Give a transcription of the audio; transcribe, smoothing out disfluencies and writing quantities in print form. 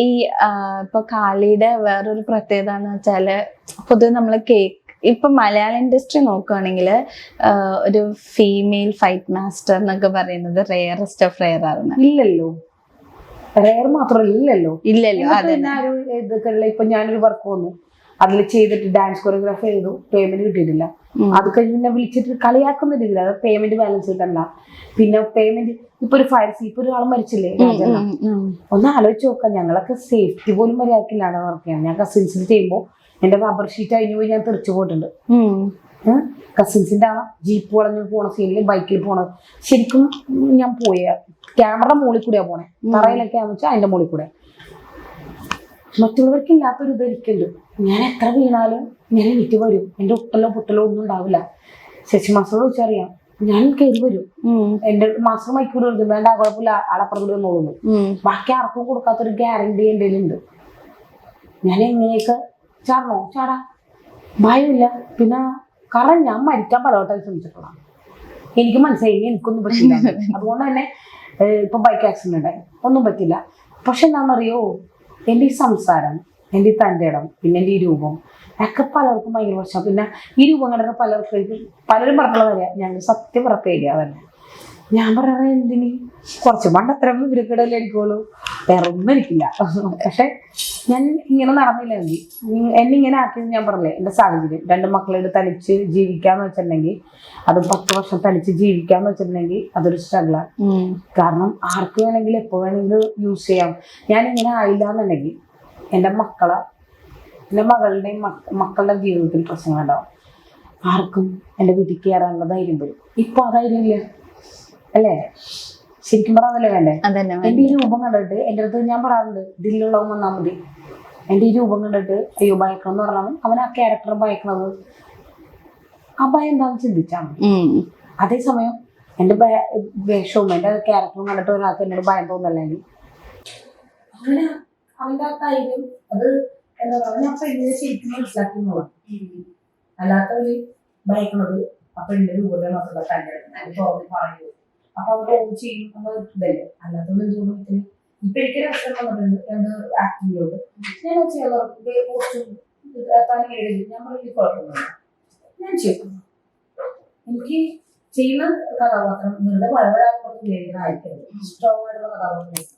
ഈ ഇപ്പൊ കാളിയുടെ വേറൊരു പ്രത്യേകത എന്ന് വെച്ചാല് പൊതുവെ നമ്മള് ഇപ്പൊ മലയാള ഇൻഡസ്ട്രി നോക്കുകയാണെങ്കിൽ ഒരു ഫീമെയിൽ ഫൈറ്റ് മാസ്റ്റർ എന്നൊക്കെ പറയുന്നത് റെയറസ്റ്റ് ഓഫ് റെയർ ആണ്. ഇല്ലല്ലോ, റെയർ മാത്രമല്ലല്ലോ. ഇപ്പൊ ഞാനൊരു വർക്ക് വന്നു, അതിൽ ചെയ്തിട്ട് ഡാൻസ് കൊറിയോഗ്രാഫി ചെയ്തു, പേയ്മെന്റ് കിട്ടിയിട്ടില്ല. അത് കഴിഞ്ഞ് പിന്നെ വിളിച്ചിട്ട് കളിയാക്കുന്ന രീതിയിൽ, അത് പേയ്മെന്റ് ബാലൻസ് കിട്ടണ്ട. പിന്നെ പേയ്മെന്റ് ഇപ്പൊ ഒരു ഫയർ ഇപ്പൊ ഒരാൾ മരിച്ചില്ലേ, ഒന്ന് ആലോചിച്ച് നോക്കാം. ഞങ്ങളൊക്കെ സേഫ്റ്റി പോലും മര്യാദക്കില്ലാണ് വർക്ക് ചെയ്യാൻ. ഞാൻ കസിൻസിന് ചെയ്യുമ്പോൾ എന്റെ റബ്ബർ ഷീറ്റ് അഴിഞ്ഞു പോയി ഞാൻ തെറിച്ചു പോയിട്ടുണ്ട്. കസിൻസിന്റെ ആ ജീപ്പ് വളഞ്ഞു പോണ സീനിൽ ബൈക്കിൽ പോണത് ശരിക്കും ഞാൻ പോയ ക്യാമറ മുകളിൽ കൂടെയാ പോണേ, തറയിലൊക്കെ വെച്ചാൽ അതിന്റെ മുകളിൽ കൂടെ. മറ്റുള്ളവർക്ക് ഇല്ലാത്തൊരു ഇത് എനിക്കുണ്ട്. ഞാൻ എത്ര വീണാലും ഞാൻ എനിക്ക് വരും, എന്റെ ഒട്ടലോ പൊട്ടലോ ഒന്നും ഉണ്ടാവില്ല. ശശി മാസ്റ്ററോട് വെച്ചറിയാം, ഞാൻ കയറി വരും. എന്റെ മാസ്റ്റർ മൈക്കൂടെ എടുക്കും, വേണ്ട കുഴപ്പമില്ല ആളപ്പുറത്ത് വന്നോളൂ. ബാക്കി ആർക്കും കൊടുക്കാത്തൊരു ഗ്യാരണ്ടി എന്റെ ഉണ്ട്. ഞാൻ എങ്ങനെയൊക്കെ ചാടാ ഭയമില്ല. പിന്നെ കാരണം ഞാൻ മരിക്കാൻ പലവട്ടം ശ്രമിച്ചിട്ടുള്ള എനിക്ക് മനസ്സിലായി എനിക്കൊന്നും പറ്റില്ല. അതുകൊണ്ട് തന്നെ ഇപ്പൊ ബൈക്ക് ആക്സിഡന്റ് ഉണ്ടായി, ഒന്നും പറ്റില്ല. പക്ഷെ എന്താണെന്നറിയോ, എൻ്റെ ഈ സംസാരം, എൻ്റെ ഈ തൻ്റെ ഇടം, പിന്നെ എൻ്റെ ഈ രൂപം ഒക്കെ പലർക്കും ഭയങ്കര പ്രശ്നം. പിന്നെ ഈ രൂപം കണ്ടിട്ട് പലരും പറഞ്ഞുള്ള പറയാ ഞങ്ങൾ സത്യം പറപ്പേടിയാ തന്നെ. ഞാൻ പറയണ എന്തിന് കുറച്ച് പണ്ടത്ര വിവരക്കിടയിൽ എനിക്കുള്ളൂ, വേറെ ഒന്നും എനിക്കില്ല. പക്ഷെ ഞാൻ ഇങ്ങനെ നടന്നില്ലെങ്കിൽ, എന്നെ ഇങ്ങനെ ആക്കിയത് ഞാൻ പറഞ്ഞില്ലേ, എൻ്റെ സാഹചര്യം. 2 മക്കളോട് തനിച്ച് ജീവിക്കാന്ന് വെച്ചിട്ടുണ്ടെങ്കിൽ, അത് 10 വർഷം തനിച്ച് ജീവിക്കാന്ന് വെച്ചിട്ടുണ്ടെങ്കിൽ അതൊരു സ്ട്രഗിളാണ്. കാരണം ആർക്ക് വേണമെങ്കിലും എപ്പോൾ വേണമെങ്കിലും യൂസ് ചെയ്യാം. ഞാൻ ഇങ്ങനെ ആയില്ല എന്നുണ്ടെങ്കിൽ എൻ്റെ മകളുടെയും മക്കളുടെ ജീവിതത്തിൽ പ്രശ്നങ്ങളുണ്ടാവും. ആർക്കും എൻ്റെ വീട്ടിൽ കയറാനുള്ള ധൈര്യം വരും. ഇപ്പൊ ആ ധൈര്യം ഇല്ല അല്ലേ? ശരിക്കും പറയാതല്ലേ വേണ്ടേ? എൻ്റെ ഈ രൂപം കണ്ടിട്ട് എൻ്റെ അടുത്ത് ഞാൻ പറയാറുണ്ട്, ദില്ലുള്ളവൻ വന്നാൽ മതി. എൻ്റെ ഈ രൂപം കണ്ടിട്ട് അയ്യോ ഭയക്കണം എന്ന് പറഞ്ഞാൽ അവൻ ആ ക്യാരക്ടർ ഭയക്കണത് ആ ഭയം എന്താണെന്ന് ചിന്തിച്ചാണ്. അതേസമയം എൻ്റെ വേഷവും എൻ്റെ ക്യാരക്ടറും കണ്ടിട്ട് ഒരാൾക്ക് എന്നോട് ഭയം തോന്നല്ലെങ്കിൽ അങ്ങനെ അവൻ്റെ ആ ധൈര്യം അത് എന്താ പറയുക, ഞാൻ പെണ്ണിനെ ശരിക്കും മനസ്സിലാക്കുന്നതാണ്. അല്ലാത്തവര് ഭയക്കണത് ആ പെണ്ണിന്റെ രൂപത്തെ മാത്രമല്ല തന്നെ തുറന്ന് പറയുന്നത്. അപ്പൊ അവർ ഓൺ ചെയ്യും എന്ന ഇതല്ലേ. അല്ലാത്തവർ എന്തുകൊണ്ട് ഇപ്പൊ എനിക്ക് രസം വന്നിട്ടുണ്ട് 2 ആക്ടിങ്ങിലോട്ട് ഞാൻ ചെയ്യാറുണ്ട്. ഞാൻ പറഞ്ഞ കുഴപ്പമൊന്നുമില്ല, ഞാൻ ചെയ്യും. എനിക്ക് ചെയ്യുന്ന കഥാപാത്രം വെറുതെ വളരാൻ കുറച്ച് ആയിരിക്കരുത്, സ്ട്രോങ് ആയിട്ടുള്ള കഥാപാത്രം.